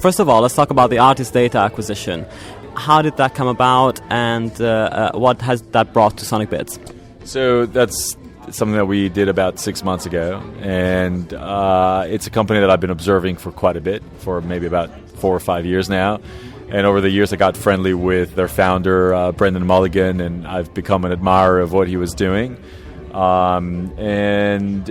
First of all, let's talk about the artist data acquisition. How did that come about, and what has that brought to SonicBids? So that's something that we did about 6 months ago, and it's a company that I've been observing for quite a bit, for maybe about 4 or 5 years now. And over the years, I got friendly with their founder, Brendan Mulligan, and I've become an admirer of what he was doing. And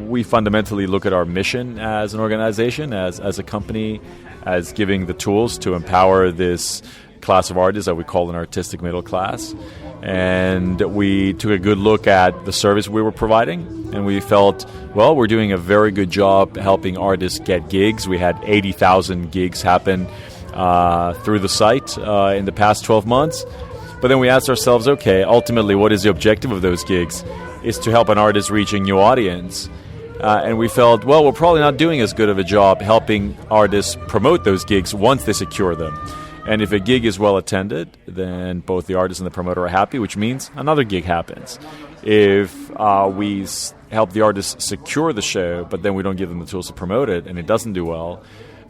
we fundamentally look at our mission as an organization, as a company, as giving the tools to empower this class of artists that we call an artistic middle class. And we took a good look at the service we were providing, and we felt, well, we're doing a very good job helping artists get gigs. We had 80,000 gigs happen through the site in the past 12 months. But then we asked ourselves, okay, ultimately, what is the objective of those gigs? Is to help an artist reach a new audience. And we felt, well, we're probably not doing as good of a job helping artists promote those gigs once they secure them. And if a gig is well attended, then both the artist and the promoter are happy, which means another gig happens. If we help the artist secure the show, but then we don't give them the tools to promote it, and it doesn't do well,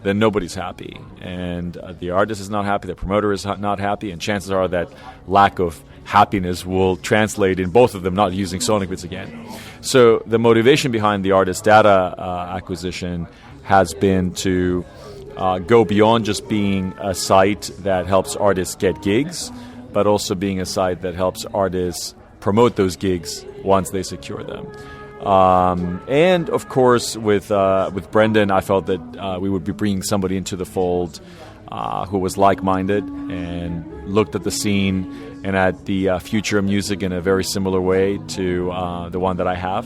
then nobody's happy. And the artist is not happy, the promoter is not happy, and chances are that lack of happiness will translate in both of them not using SonicBids again. So the motivation behind the artist data acquisition has been to go beyond just being a site that helps artists get gigs, but also being a site that helps artists promote those gigs once they secure them. And of course, with Brendan, I felt that we would be bringing somebody into the fold who was like-minded and looked at the scene and at the future of music in a very similar way to the one that I have.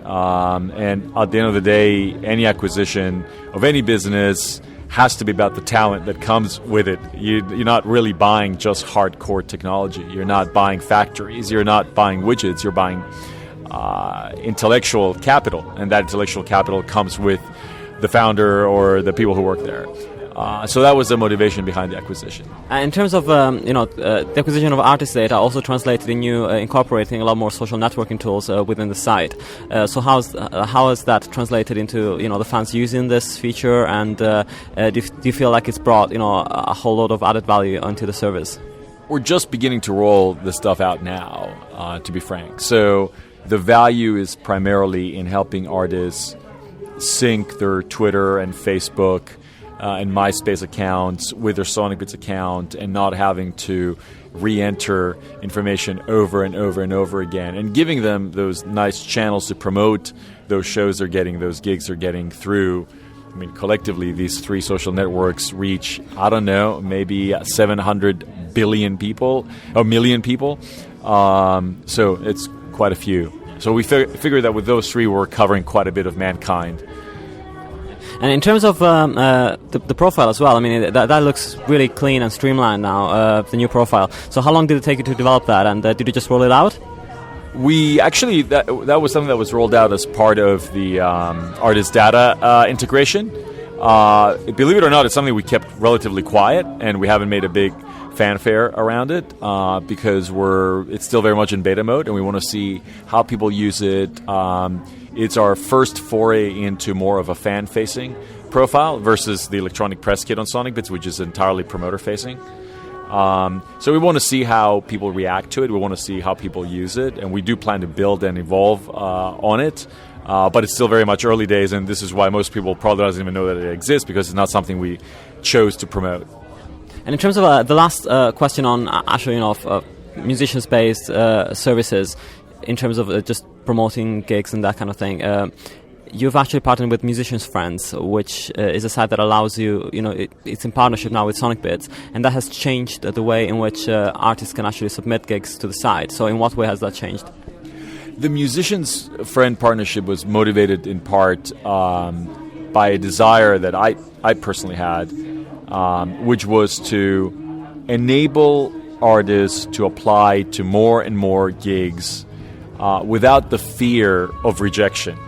And at the end of the day, any acquisition of any business has to be about the talent that comes with it. You're not really buying just hardcore technology. You're not buying factories. You're not buying widgets. You're buying intellectual capital, and that intellectual capital comes with the founder or the people who work there. So that was the motivation behind the acquisition. In terms of the acquisition of artist data, also translated in you incorporating a lot more social networking tools within the site. So how has that translated into the fans using this feature, and do you feel like it's brought a whole lot of added value onto the service? We're just beginning to roll this stuff out now, to be frank. So the value is primarily in helping artists sync their Twitter and Facebook and MySpace accounts with their SonicBids account, and not having to re-enter information over and over and over again, and giving them those nice channels to promote those shows they're getting, those gigs they're getting through. I mean, collectively, these 3 social networks reach, I don't know, maybe 700 billion people, or million people. So it's quite a few. So we figured that with those 3, we're covering quite a bit of mankind. And in terms of the profile as well, I mean, that looks really clean and streamlined now, the new profile. So how long did it take you to develop that, and did you just roll it out? We actually, that was something that was rolled out as part of the artist data integration. Believe it or not, it's something we kept relatively quiet, and we haven't made a big fanfare around it because it's still very much in beta mode, and we want to see how people use it. It's our first foray into more of a fan-facing profile versus the electronic press kit on SonicBids, which is entirely promoter-facing. So we want to see how people react to it. We want to see how people use it, and we do plan to build and evolve on it. But it's still very much early days, and this is why most people probably doesn't even know that it exists, because it's not something we chose to promote. And in terms of the last question on actually, musicians-based services, in terms of just promoting gigs and that kind of thing, you've actually partnered with Musicians Friends, which is a site that allows you, it's in partnership now with SonicBids, and that has changed the way in which artists can actually submit gigs to the site. So in what way has that changed? The Musicians Friend partnership was motivated in part by a desire that I personally had, which was to enable artists to apply to more and more gigs without the fear of rejection.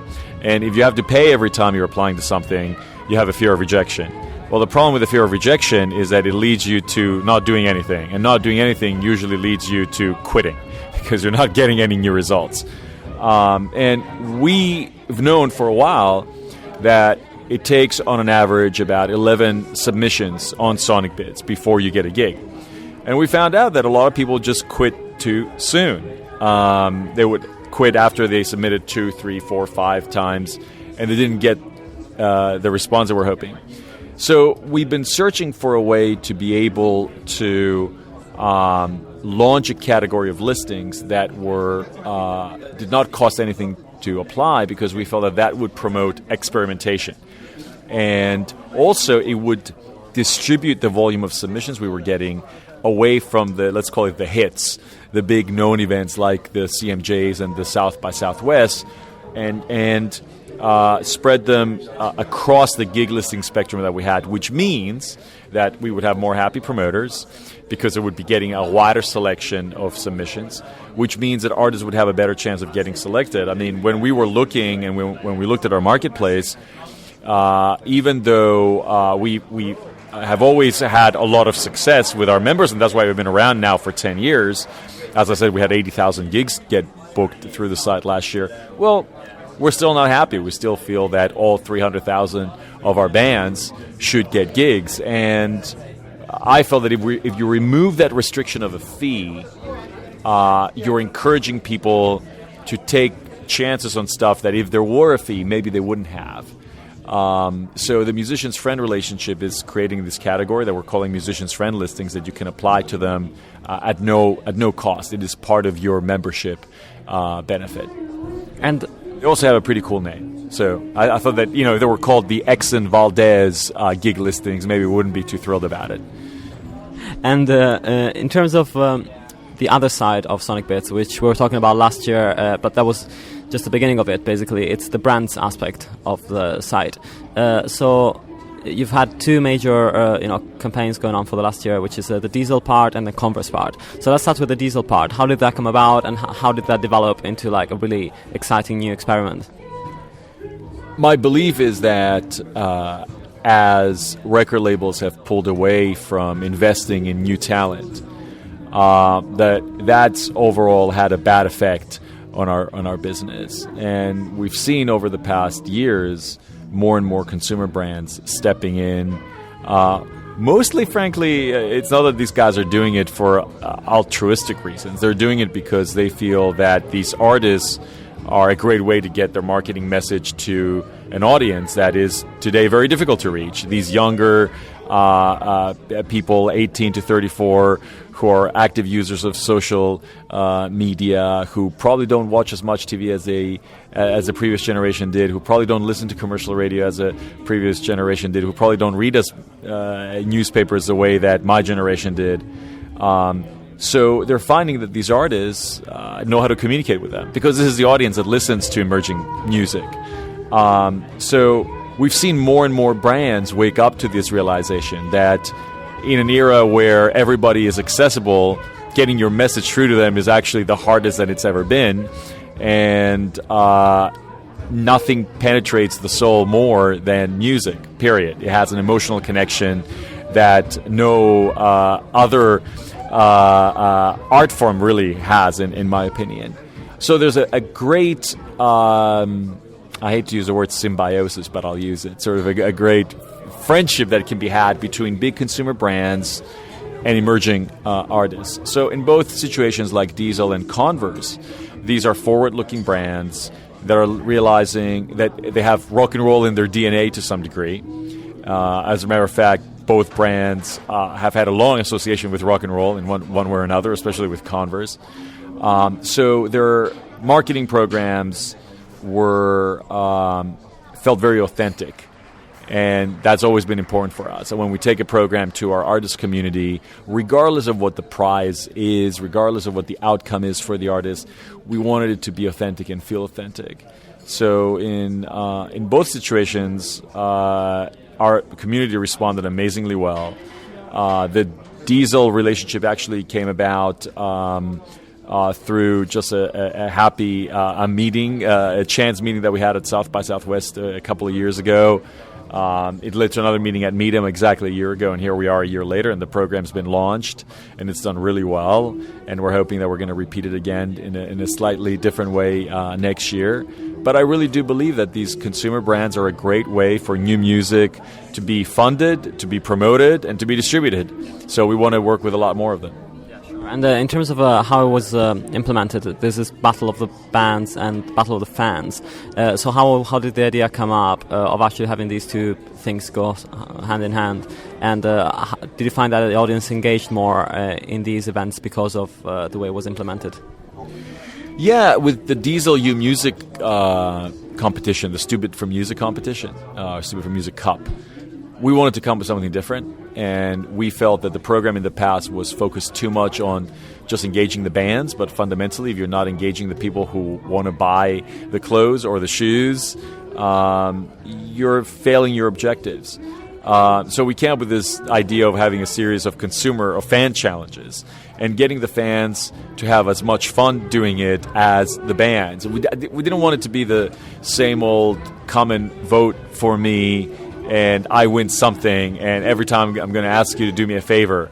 And if you have to pay every time you're applying to something, you have a fear of rejection. Well, the problem with the fear of rejection is that it leads you to not doing anything. And not doing anything usually leads you to quitting because you're not getting any new results. And we've known for a while that it takes on an average about 11 submissions on SonicBids before you get a gig. And we found out that a lot of people just quit too soon. They would quit after they submitted 2, 3, 4, 5 times, and they didn't get the response that we're hoping. So we've been searching for a way to be able to launch a category of listings that did not cost anything to apply, because we felt that that would promote experimentation. And also it would distribute the volume of submissions we were getting away from the, let's call it the hits, the big known events like the CMJs and the South by Southwest, and spread them across the gig listing spectrum that we had, which means that we would have more happy promoters because it would be getting a wider selection of submissions, which means that artists would have a better chance of getting selected. I mean, when we were looking and when we looked at our marketplace, even though we have always had a lot of success with our members, and that's why we've been around now for 10 years. As I said, we had 80,000 gigs get booked through the site last year. Well, we're still not happy. We still feel that all 300,000 of our bands should get gigs. And I felt that if you remove that restriction of a fee, you're encouraging people to take chances on stuff that if there were a fee, maybe they wouldn't have. So the musician's friend relationship is creating this category that we're calling musician's friend listings that you can apply to them at no cost. It is part of your membership benefit. And they also have a pretty cool name. So I thought that, if they were called the Exxon Valdez gig listings, maybe we wouldn't be too thrilled about it. And in terms of the other side of SonicBids, which we were talking about last year, but that was just the beginning of it, basically. It's the brands aspect of the site. So you've had two major campaigns going on for the last year, which is the Diesel part and the Converse part. So let's start with the Diesel part. How did that come about, and how did that develop into like a really exciting new experiment? My belief is that as record labels have pulled away from investing in new talent, that's overall had a bad effect on our business. And we've seen over the past years more and more consumer brands stepping in. Mostly, frankly, it's not that these guys are doing it for altruistic reasons. They're doing it because they feel that these artists are a great way to get their marketing message to an audience that is today very difficult to reach. These younger people, 18 to 34, who are active users of social media, who probably don't watch as much TV as the previous generation did, who probably don't listen to commercial radio as a previous generation did, who probably don't read newspapers the way that my generation did. So they're finding that these artists know how to communicate with them, because this is the audience that listens to emerging music. So we've seen more and more brands wake up to this realization that in an era where everybody is accessible, getting your message through to them is actually the hardest that it's ever been. And nothing penetrates the soul more than music, period. It has an emotional connection that no other art form really has, in my opinion. So there's a great, I hate to use the word symbiosis, but I'll use it, sort of a great friendship that can be had between big consumer brands and emerging artists. So in both situations like Diesel and Converse, these are forward-looking brands that are realizing that they have rock and roll in their DNA to some degree. As a matter of fact, both brands have had a long association with rock and roll in one way or another, especially with Converse. So their marketing programs felt very authentic. And that's always been important for us. And when we take a program to our artist community, regardless of what the prize is, regardless of what the outcome is for the artist, we wanted it to be authentic and feel authentic. So in both situations, our community responded amazingly well. The Diesel relationship actually came about through just a happy meeting, a chance meeting that we had at South by Southwest a couple of years ago. It led to another meeting at Medium exactly a year ago, and here we are a year later, and the program's been launched, and it's done really well, and we're hoping that we're going to repeat it again in a slightly different way next year. But I really do believe that these consumer brands are a great way for new music to be funded, to be promoted, and to be distributed. So we want to work with a lot more of them. And in terms of how it was implemented, there's this battle of the bands and battle of the fans. So how did the idea come up of actually having these two things go hand in hand? And did you find that the audience engaged more in these events because of the way it was implemented? Yeah, with the Diesel U Music competition, the Stupid for Music competition, Stupid for Music Cup, we wanted to come up with something different, and we felt that the program in the past was focused too much on just engaging the bands, but fundamentally, if you're not engaging the people who want to buy the clothes or the shoes, you're failing your objectives. So we came up with this idea of having a series of consumer or fan challenges and getting the fans to have as much fun doing it as the bands. We didn't want it to be the same old come and vote for me and I win something, and every time I'm going to ask you to do me a favor.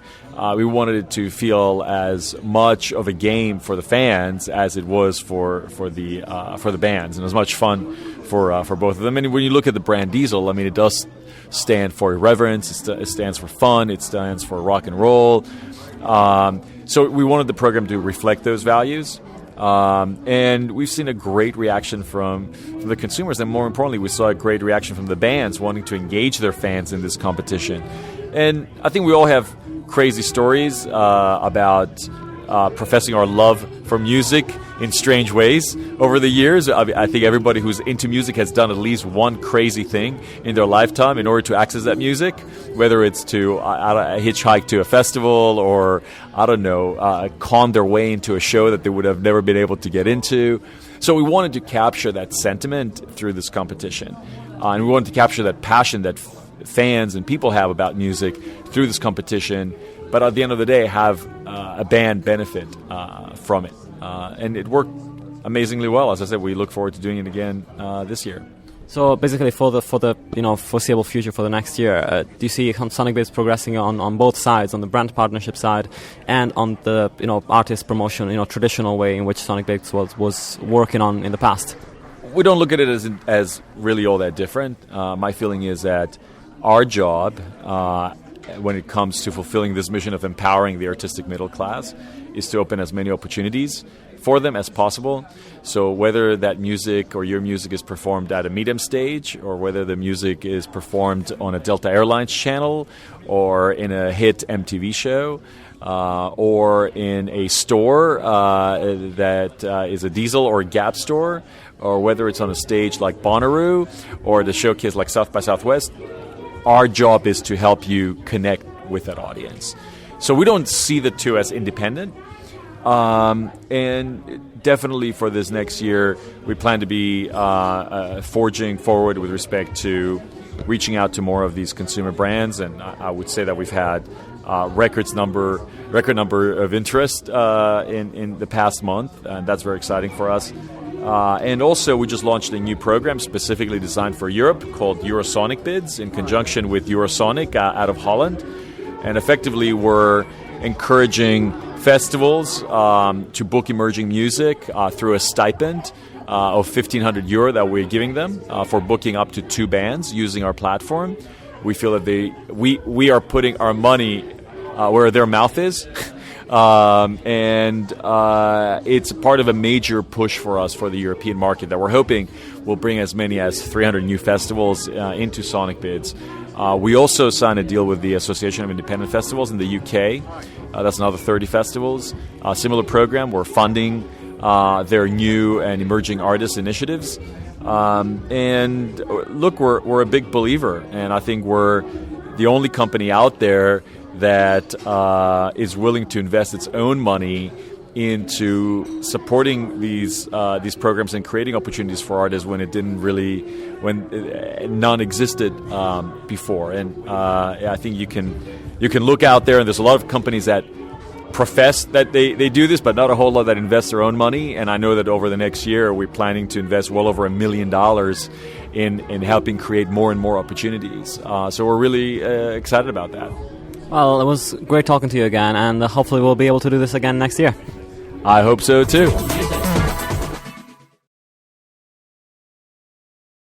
We wanted it to feel as much of a game for the fans as it was for the bands, and as much fun for both of them. And when you look at the brand Diesel, I mean, it does stand for irreverence, it stands for fun, it stands for rock and roll. So we wanted the program to reflect those values. And we've seen a great reaction from the consumers, and more importantly, we saw a great reaction from the bands wanting to engage their fans in this competition. And I think we all have crazy stories about professing our love for music in strange ways over the years. I think everybody who's into music has done at least one crazy thing in their lifetime in order to access that music, whether it's to hitchhike to a festival or, con their way into a show that they would have never been able to get into. So we wanted to capture that sentiment through this competition. And we wanted to capture that passion that fans and people have about music through this competition, but at the end of the day have a band benefit from it. And it worked amazingly well. As I said, we look forward to doing it again this year. So basically, for the foreseeable future, for the next year, do you see SonicBids progressing on both sides, on the brand partnership side and on the artist promotion, traditional way in which SonicBids was working on in the past? We don't look at it as really all that different. My feeling is that our job, when it comes to fulfilling this mission of empowering the artistic middle class, is to open as many opportunities for them as possible. So whether that music or your music is performed at a Medium stage, or whether the music is performed on a Delta Airlines channel, or in a hit MTV show, or in a store that is a Diesel or a Gap store, or whether it's on a stage like Bonnaroo or the showcase like South by Southwest, our job is to help you connect with that audience. So we don't see the two as independent. And definitely for this next year, we plan to be forging forward with respect to reaching out to more of these consumer brands. And I would say that we've had record number of interest in the past month, and that's very exciting for us. And also, we just launched a new program specifically designed for Europe called SonicBids in conjunction with Eurosonic out of Holland. And effectively, we're encouraging festivals to book emerging music through a stipend of €1,500 that we're giving them for booking up to 2 bands using our platform. We feel that we are putting our money where their mouth is. And it's part of a major push for us for the European market that we're hoping will bring as many as 300 new festivals into SonicBids. We also signed a deal with the Association of Independent Festivals in the UK. That's another 30 festivals. Similar program. We're funding their new and emerging artist initiatives. And look, we're a big believer, and I think we're the only company out there that is willing to invest its own money into supporting these programs and creating opportunities for artists when none existed before. And I think you can look out there, and there's a lot of companies that profess that they do this, but not a whole lot that invest their own money. And I know that over the next year, we're planning to invest well over $1 million in helping create more and more opportunities. So we're really excited about that. Well, it was great talking to you again, and hopefully we'll be able to do this again next year. I hope so too.